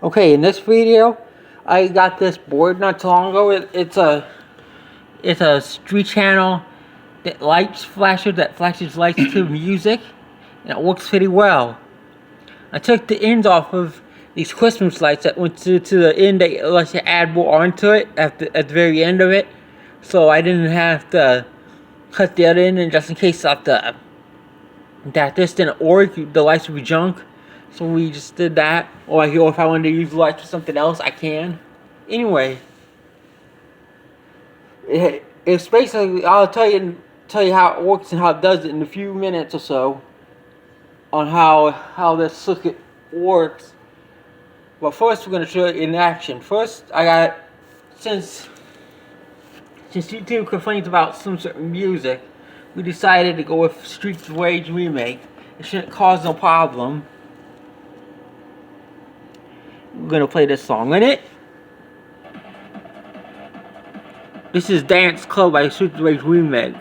Okay, in this video, I got this board not too long ago. It's a street channel that flashes lights to music, and it works pretty well. I took the ends off of these Christmas lights that went to the end that lets you add more onto it at the very end of it, so I didn't have to cut the other end, and just in case that this didn't work, the lights would be junk. So we just did that. Or if I wanted to use the lights for something else, I can. Anyway, it's basically, I'll tell you how it works and how it does it in a few minutes or so on how this circuit works. But first, we're going to show it in action. First, I got, since YouTube complains about some certain music, we decided to go with Streets of Rage remake. It shouldn't cause no problem. We're gonna play this song in it. This is Dance Club by Streets of Rage remake.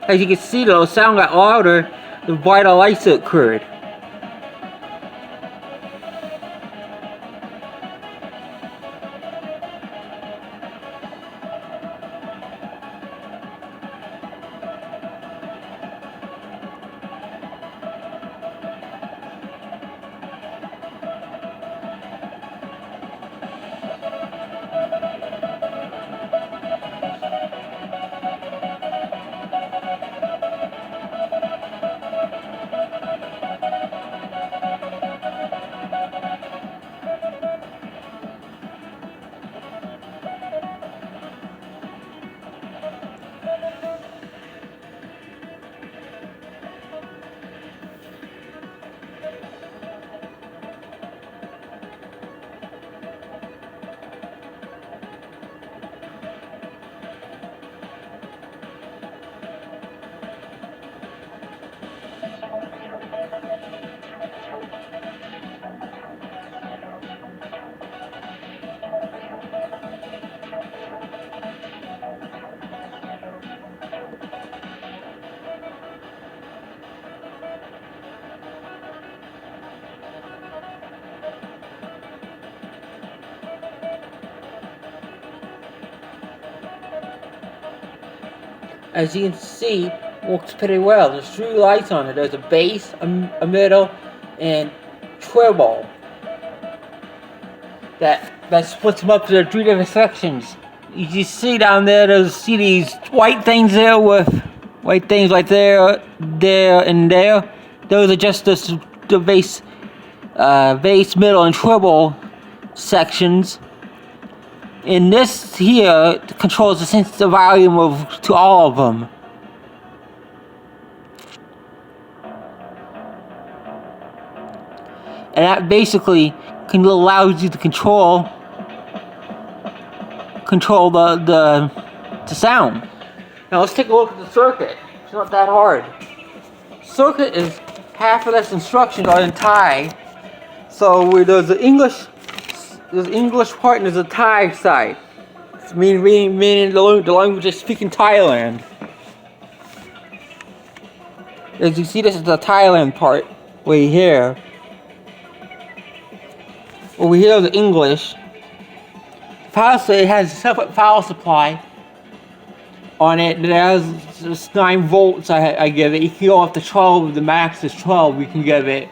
As you can see though, the sound got louder the brighter lights occurred. As you can see, works pretty well. There's 3 lights on it. There's a bass, a middle, and treble. That splits them up to 3 different sections. You can see down there, see these white things there with white things right there, and there. Those are just the bass, middle, and treble sections. And this here controls the sensitive volume to all of them. And that basically allows you to control the sound. Now let's take a look at the circuit. It's not that hard. Circuit is half of this instructions are in Thai. So there's the English part and there's a Thai side. It's meaning the language is speaking Thailand. As you see, this is the Thailand part. Way here. Over here is the English. It has a separate power supply on it. It has just 9 volts. I give it. You can go up to 12. The max is 12. You can give it.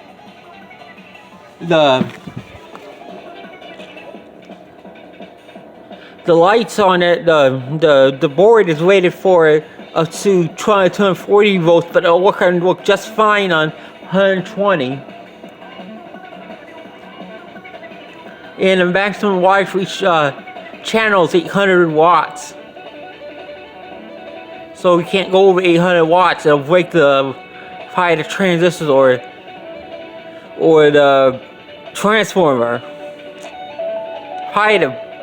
The lights on it, the board is rated for up to 240 volts, but it'll work just fine on 120. And the maximum wattage for each channel is 800 watts. So we can't go over 800 watts. It'll break the transistors or the transformer.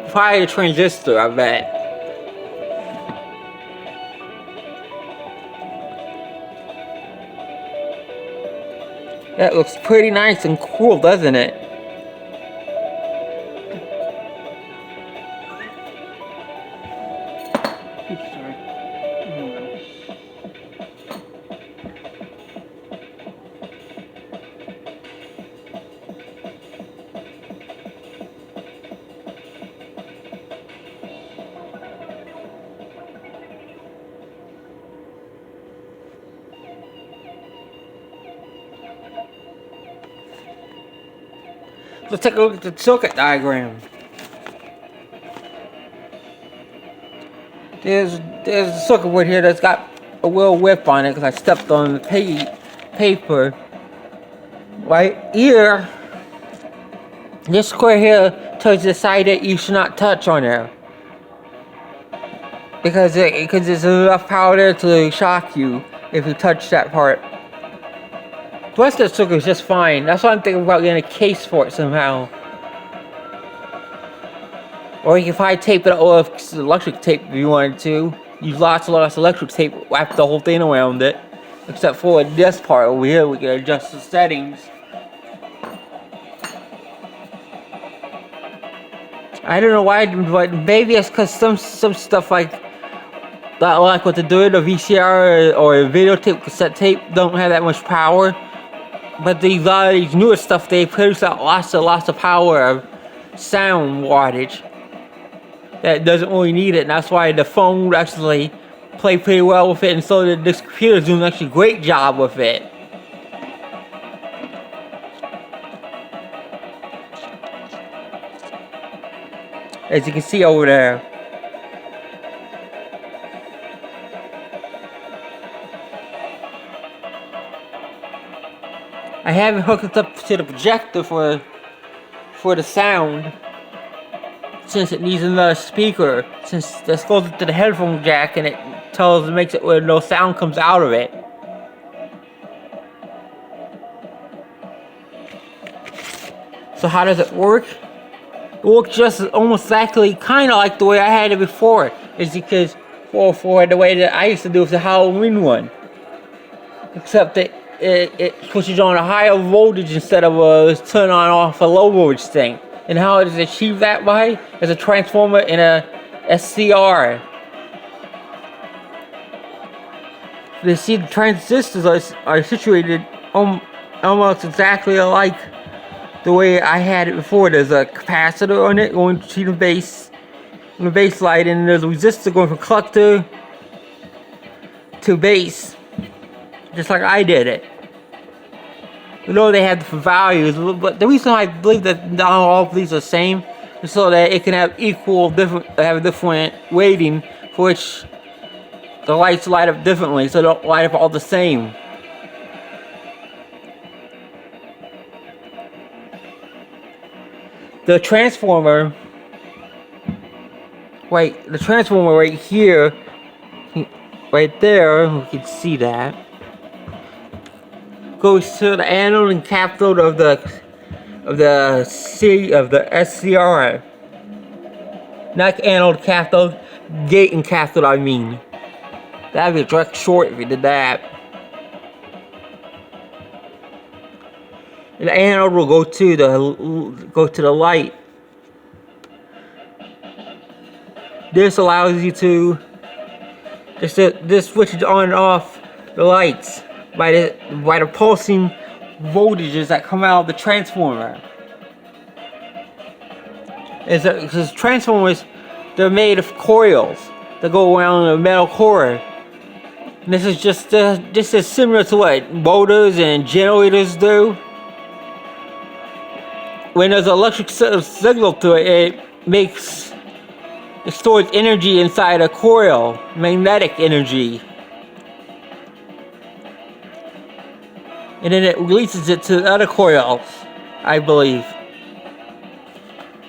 Probably the transistor, I bet. That looks pretty nice and cool, doesn't it? Oops, sorry. Let's take a look at the circuit diagram. There's a circuit board here that's got a little whip on it because I stepped on the paper. Right here, this square here tells you the side that you should not touch on there. Because there's enough power there to shock you if you touch that part. The rest of the circuit is just fine. That's why I'm thinking about getting a case for it somehow. Or you can probably tape it with electric tape if you wanted to. Use lots of electric tape, wrap the whole thing around it. Except for this part over here, we can adjust the settings. I don't know why, but maybe it's because some stuff like what they're doing, a VCR or a videotape, cassette tape, don't have that much power. But a lot of these newer stuff, they produce out lots of power of sound wattage that doesn't really need it, and that's why the phone actually play pretty well with it, and so this computer is doing actually a great job with it. As you can see over there. I haven't hooked it up to the projector for the sound, since it needs another speaker, since this goes into the headphone jack and it makes it where no sound comes out of it. So how does it work? It works just almost exactly kind of like the way I had it before. It's because for the way that I used to do with the Halloween one, except that it switches on a higher voltage instead of turn on off a low voltage thing. And how does it achieve that by? As a transformer in a SCR. You see, the transistors are situated almost exactly like the way I had it before. There's a capacitor on it going to the base, on the base light, and there's a resistor going from collector to base, just like I did it. You know they have different values, but the reason I believe that not all of these are the same is so that it can have have a different rating for which the lights light up differently, so they don't light up all the same. The transformer right here, right there, we can see that, goes to the anode and cathode of the SCR. Not anode, cathode, gate and cathode, I mean. That'd be a direct short if you did that. And the anode will go to the light. This allows you to this switches on and off the lights by the pulsing voltages that come out of the transformer. Because transformers, they're made of coils that go around a metal core. And this is similar to what motors and generators do. When there's an electric signal to it, it stores energy inside a coil, magnetic energy. And then it releases it to the other coils, I believe.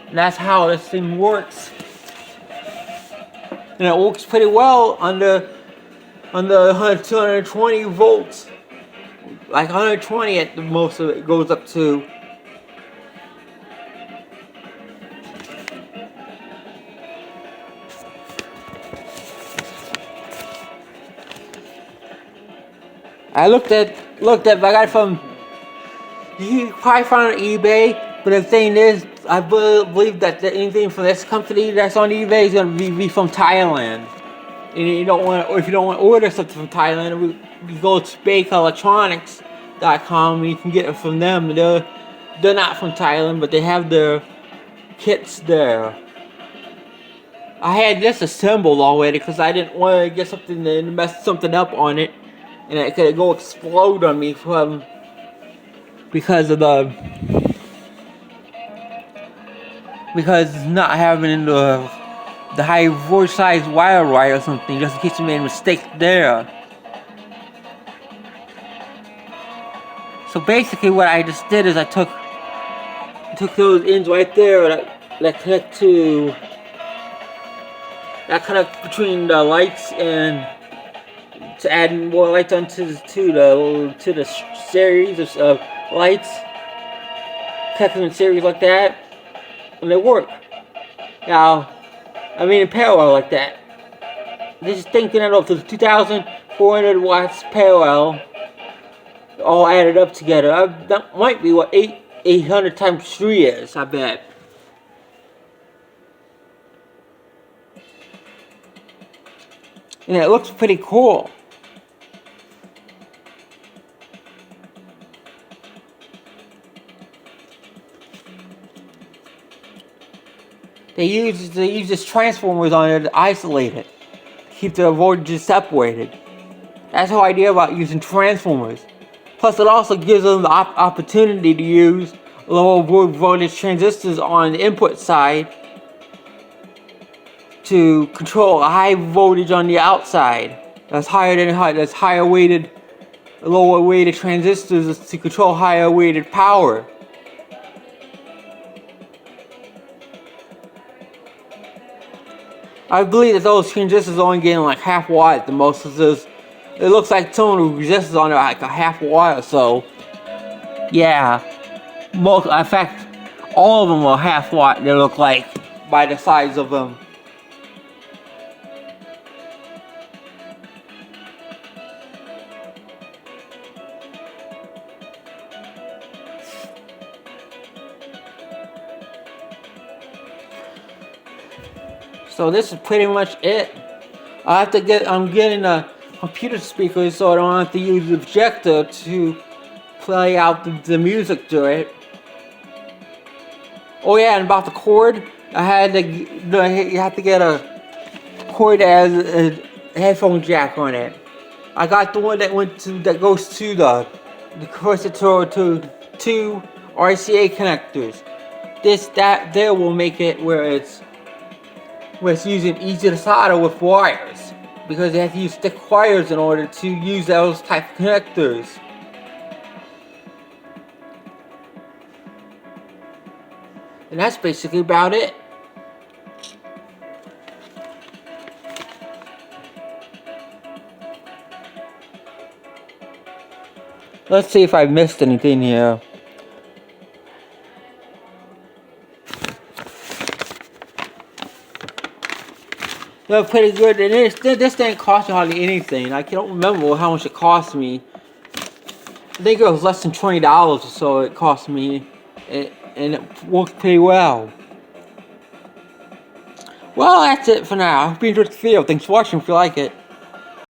And that's how this thing works. And it works pretty well under 220 volts. Like 120 at the most of it goes up to. I looked at, I got it from, you probably find it on eBay, but the thing is, I believe that anything from this company that's on eBay is going to be from Thailand. And if you don't want to order something from Thailand, you go to bakeelectronics.com and you can get it from them. They're not from Thailand, but they have their kits there. I had this assembled already because I didn't want to get something and mess something up on it. And it could go explode on me because of the because it's not having the high voltage size wire right or something, just in case you made a mistake there. So basically what I just did is I took those ends right there that connect between the lights, and to add more lights onto the series of lights, connecting in series like that, and they work. Now, I mean in parallel like that. This is thinking it up to 2,400 watts parallel, all added up together. That might be what 800 times 3 is, I bet. And it looks pretty cool. They use this transformers on it to isolate it, keep the voltages separated. That's the whole idea about using transformers. Plus, it also gives them the opportunity to use lower voltage transistors on the input side to control a high voltage on the outside. That's higher weighted, lower weighted transistors to control higher weighted power. I believe that those transistors are only getting like half watt at the most. It looks like some of the resistors on it like a half watt or so. Yeah, in fact, all of them are half watt. They look like by the size of them. So this is pretty much it. I'm getting a computer speaker so I don't have to use the projector to play out the music to it. Oh yeah, and about the cord, you have to get a cord that has a headphone jack on it. I got the one that goes to the capacitor to 2 RCA connectors. That there will make it where it's using easy to solder with wires, because they have to use thick wires in order to use those type of connectors. And that's basically about it. Let's see if I missed anything here. They're pretty good, and this didn't cost me hardly anything. I don't remember how much it cost me. I think it was less than $20 or so it cost me, and it worked pretty well. Well, that's it for now. I hope you enjoyed the video. Thanks for watching if you like it.